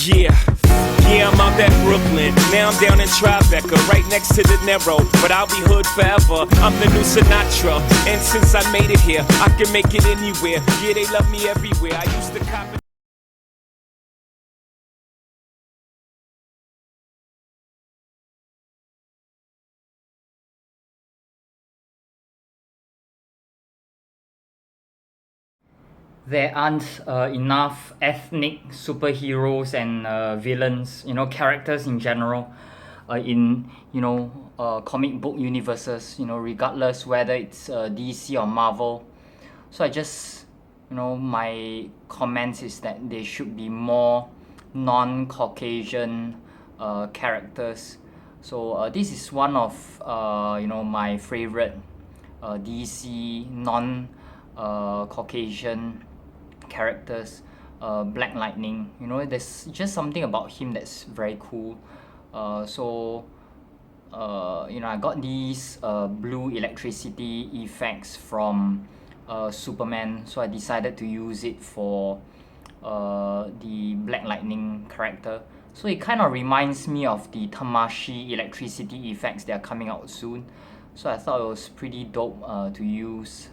Yeah, yeah, I'm out at Brooklyn. Now I'm down in Tribeca, right next to the Narrow. But I'll be hood forever. I'm the new Sinatra. And since I made it here, I can make it anywhere. Yeah, they love me everywhere. I used to cop it. There aren't enough ethnic superheroes and villains, characters in general, in comic book universes, regardless whether it's DC or Marvel. So I just, my comments is that there should be more non-Caucasian characters. So this is one of my favorite DC non-Caucasian characters, Black Lightning. There's just something about him that's very cool. I got these blue electricity effects from Superman, so I decided to use it for the Black Lightning character. So it kind of reminds me of the Tamashi electricity effects that are coming out soon. So I thought it was pretty dope to use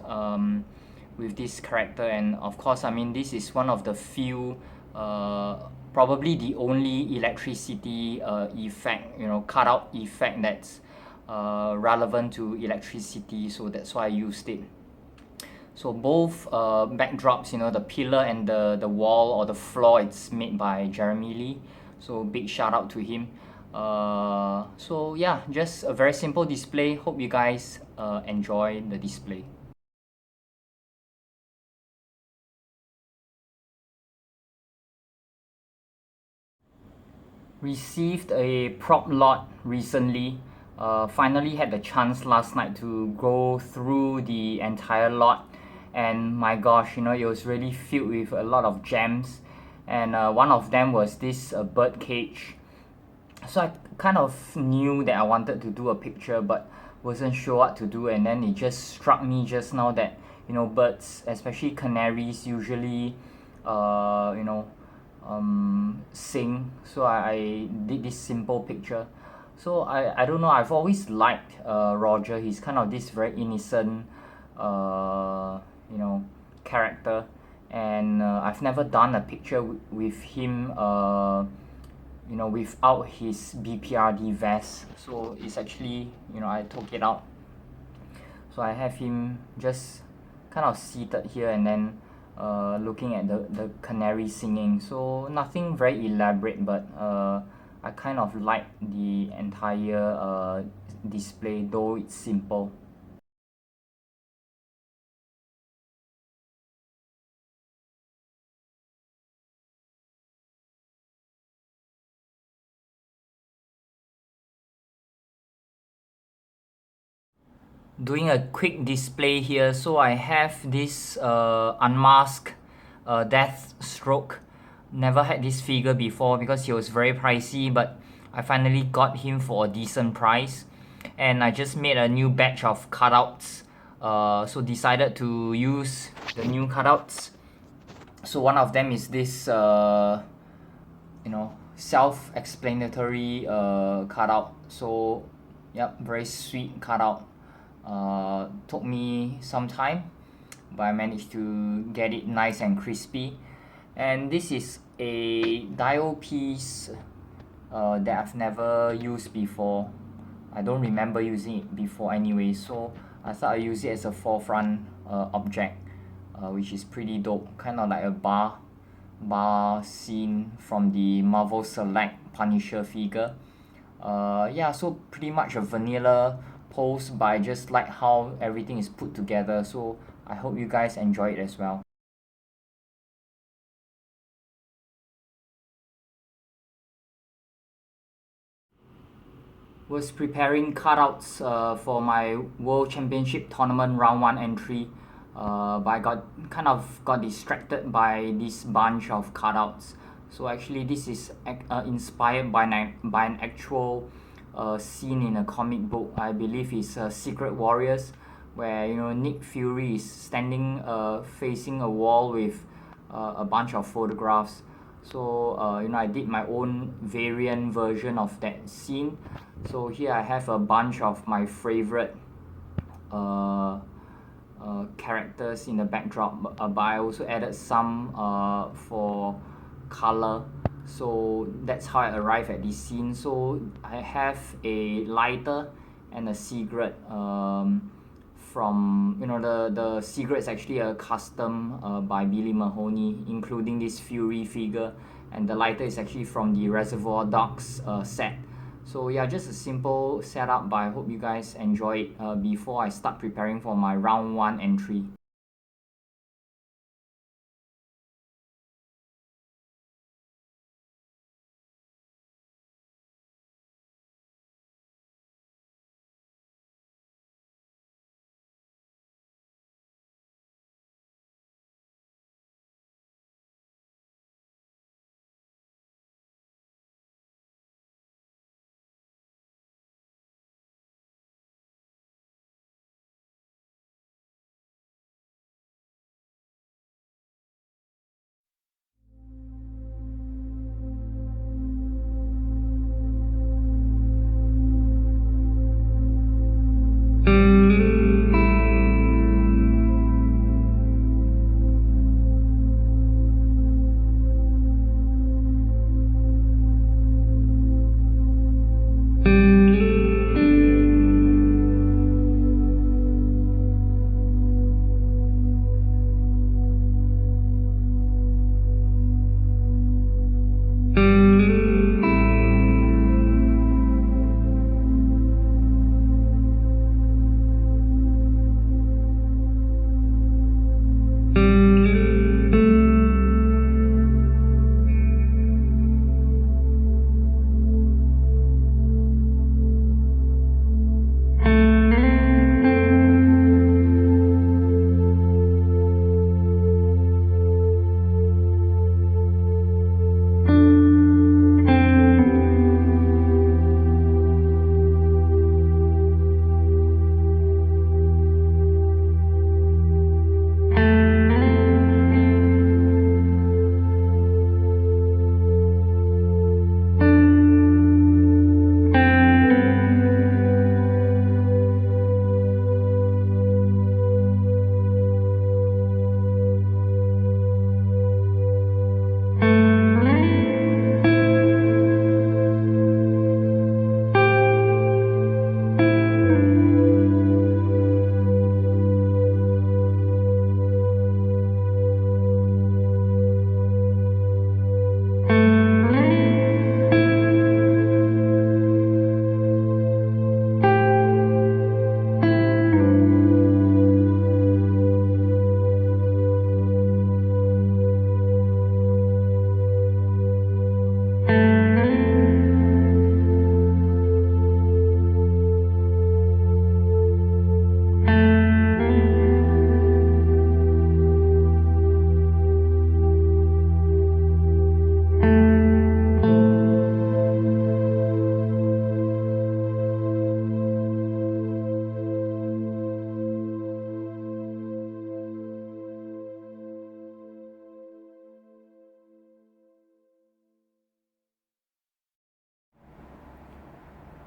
with this character, and of course, I mean, this is one of the few, probably the only electricity effect, cutout effect that's relevant to electricity, so that's why I used it. So both backdrops, the pillar and the wall or the floor, it's made by Jeremy Lee, so big shout out to him. So yeah, just a very simple display. Hope you guys enjoy the display. Received a prop lot recently. Finally had the chance last night to go through the entire lot, and my gosh, it was really filled with a lot of gems, and one of them was this bird cage. So I kind of knew that I wanted to do a picture, but wasn't sure what to do, and then it just struck me just now that birds, especially canaries, usually sing. So I did this simple picture. So I don't know, I've always liked Roger. He's kind of this very innocent character, and I've never done a picture with him without his BPRD vest. So it's actually, I took it out. So I have him just kind of seated here, and then looking at the canary singing. So nothing very elaborate, but I kind of like the entire display, though it's simple. Doing a quick display here. So I have this unmasked Deathstroke. Never had this figure before because he was very pricey, but I finally got him for a decent price, and I just made a new batch of cutouts. So decided to use the new cutouts. So one of them is this self-explanatory cutout. So yep, very sweet cutout. Took me some time, but I managed to get it nice and crispy. And this is a dio piece that I've never used before. I don't remember using it before anyway, so I thought I'd use it as a forefront object, which is pretty dope. Kind of like a bar scene from the Marvel Select Punisher figure. So pretty much a vanilla pose, but I just like how everything is put together, so I hope you guys enjoy it as well. Was preparing cutouts for my World Championship Tournament Round 1 entry, but I got distracted by this bunch of cutouts. So actually this is inspired by an actual scene in a comic book. I believe it's Secret Warriors, where Nick Fury is standing facing a wall with a bunch of photographs. So I did my own variant version of that scene. So here I have a bunch of my favorite characters in the backdrop, but I also added some for color. So that's how I arrived at this scene. So I have a lighter and a cigarette. From the cigarette is actually a custom by Billy Mahoney, including this Fury figure, and the lighter is actually from the Reservoir Dogs set. So yeah, just a simple setup, but I hope you guys enjoy it before I start preparing for my round 1 entry.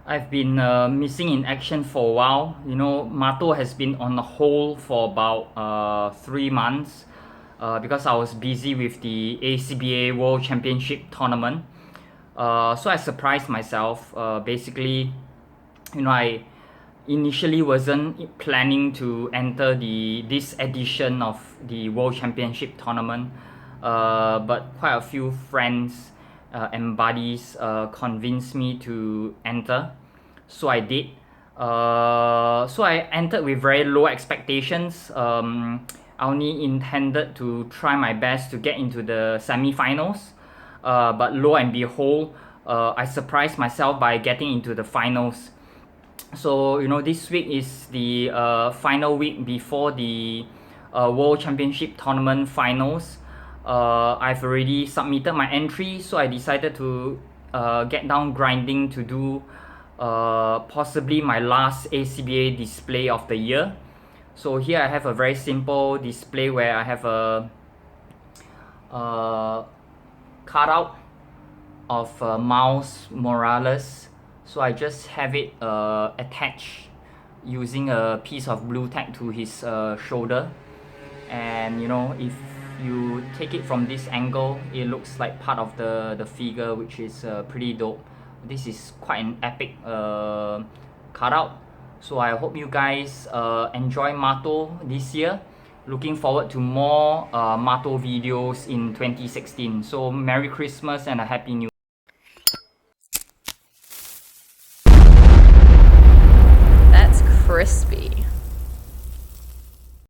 I've been missing in action for a while. M.A.T.O has been on the hold for about 3 months because I was busy with the A.C.B.A World Championship tournament. So I surprised myself. Basically, I initially wasn't planning to enter this edition of the World Championship tournament, but quite a few friends and buddies convinced me to enter, so I did. So I entered with very low expectations. I only intended to try my best to get into the semi-finals, but lo and behold, I surprised myself by getting into the finals. So this week is the final week before the World Championship tournament finals. I've already submitted my entry, so I decided to get down grinding to do possibly my last A.C.B.A display of the year. So here I have a very simple display where I have a cutout of Miles Morales. So I just have it attached using a piece of blue tack to his shoulder. And you know, if you take it from this angle, it looks like part of the figure, which is pretty dope. This is quite an epic cutout. So I hope you guys enjoy M.A.T.O this year. Looking forward to more M.A.T.O videos in 2016. So Merry Christmas and a Happy New Year.